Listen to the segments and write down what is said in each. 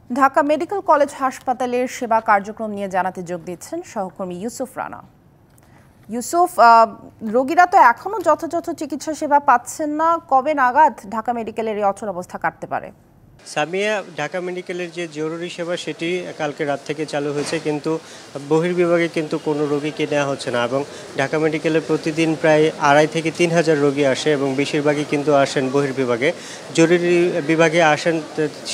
Dhaka medical college হাসপাতালের সেবা কার্যক্রম নিয়ে জানাতে যোগ দিচ্ছেন সহকর্মী ইউসুফ রানা। ইউসুফ, রোগীরা তো এখনো যথাযথ চিকিৎসা সেবা পাচ্ছেন না, কবে নাগাদ ঢাকা মেডিকেলের এই অচল অবস্থা কাটতে পারে? সামিয়া, ঢাকা মেডিকেলের যে জরুরি সেবা সেটি কালকে রাত থেকে চালু হয়েছে, কিন্তু বহির্বিভাগে কিন্তু কোনো রোগীকে নেওয়া হচ্ছে না এবং ঢাকা মেডিকেলে প্রতিদিন প্রায় 2,500 থেকে 3,000 রোগী আসে এবং বেশিরভাগই কিন্তু আসেন বহির্বিভাগে। জরুরি বিভাগে আসেন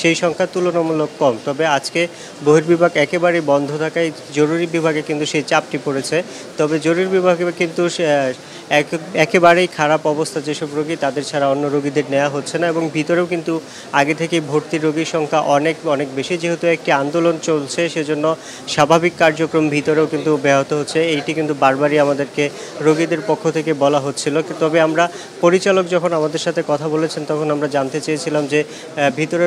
সেই সংখ্যা তুলনামূলক কম, তবে আজকে বহির্বিভাগ একেবারেই বন্ধ থাকায় জরুরি বিভাগে কিন্তু সেই চাপটি পড়েছে। তবে জরুরি বিভাগে কিন্তু একেবারেই খারাপ অবস্থা যেসব রোগী, তাদের ছাড়া অন্য রোগীদের নেওয়া হচ্ছে না এবং ভিতরেও কিন্তু আগে থেকেই ভর্তি রোগীর সংখ্যা অনেক বেশি। যেহেতু একটি আন্দোলন চলছে, সেজন্য স্বাভাবিক কার্যক্রম ভিতরেও কিন্তু ব্যাহত হচ্ছে। এইটি কিন্তু বারবারই আমাদেরকে রোগীদের পক্ষ থেকে বলা হচ্ছিল। তবে আমরা পরিচালক যখন আমাদের সাথে কথা বলেছেন, তখন আমরা জানতে চেয়েছিলাম যে ভিতরে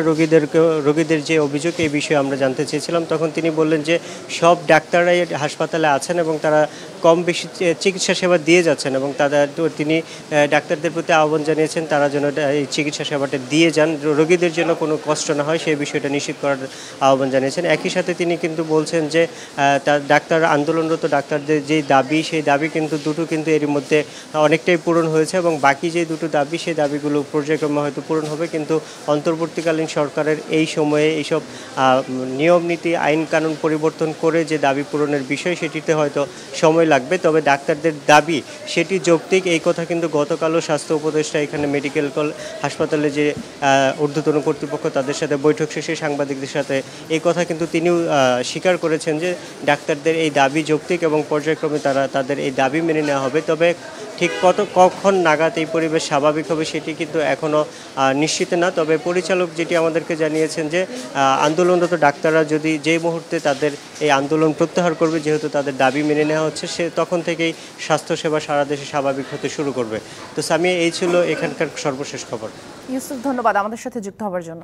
রোগীদের যে অভিযোগ, এই বিষয়ে আমরা জানতে চেয়েছিলাম। তখন তিনি বললেন যে সব ডাক্তাররাই হাসপাতালে আছেন এবং তারা কম বেশি চিকিৎসা সেবা দিয়ে যাচ্ছেন এবং তিনি ডাক্তারদের প্রতি আহ্বান জানিয়েছেন তারা যেন এই চিকিৎসা সেবাটা দিয়ে যান, রোগীদের যেন কোনো কষ্ট না হয় সেই বিষয়টা নিশ্চিত করার আহ্বান জানিয়েছেন। একই সাথে তিনি কিন্তু বলছেন যে ডাক্তার আন্দোলনরত ডাক্তারদের যেই দাবি, সেই দাবি কিন্তু দুটো কিন্তু এরই মধ্যে অনেকটাই পূরণ হয়েছে এবং বাকি যে দুটো দাবি, সেই দাবিগুলো পর্যায়ক্রমে হয়তো পূরণ হবে, কিন্তু অন্তর্বর্তীকালীন সরকারের এই সময়ে এইসব নিয়ম নীতি আইন কানুন পরিবর্তন করে যে দাবি পূরণের বিষয়, সেটিতে হয়তো সময় লাগবে। তবে ডাক্তারদের দাবি সেটি যৌক্তিক, এই কথা কিন্তু গতকালও স্বাস্থ্য উপদেষ্টা এখানে মেডিকেল হাসপাতালে যে ঊর্ধ্বতন কর্তৃপক্ষ তাদের সাথে বৈঠক শেষে সাংবাদিকদের সাথে এই কথা কিন্তু তিনিও স্বীকার করেছেন যে ডাক্তারদের এই দাবি যৌক্তিক এবং পর্যায়ক্রমে তাদের এই দাবি মেনে নেওয়া হবে। তবে ঠিক কখন নাগাদ এই পরিবেশ স্বাভাবিক হবে সেটি কিন্তু এখনও নিশ্চিত না। তবে পরিচালক যেটি আমাদেরকে জানিয়েছেন যে আন্দোলনরত ডাক্তাররা যদি যেই মুহূর্তে তাদের এই আন্দোলন প্রত্যাহার করবে, যেহেতু তাদের দাবি মেনে নেওয়া হচ্ছে, সে তখন থেকেই স্বাস্থ্যসেবা সারা দেশে স্বাভাবিক হতে শুরু করবে। তো সামিয়া, এই ছিল এখানকার সর্বশেষ খবর। ইউসুফ, ধন্যবাদ আমাদের সাথে যুক্ত হওয়ার জন্য।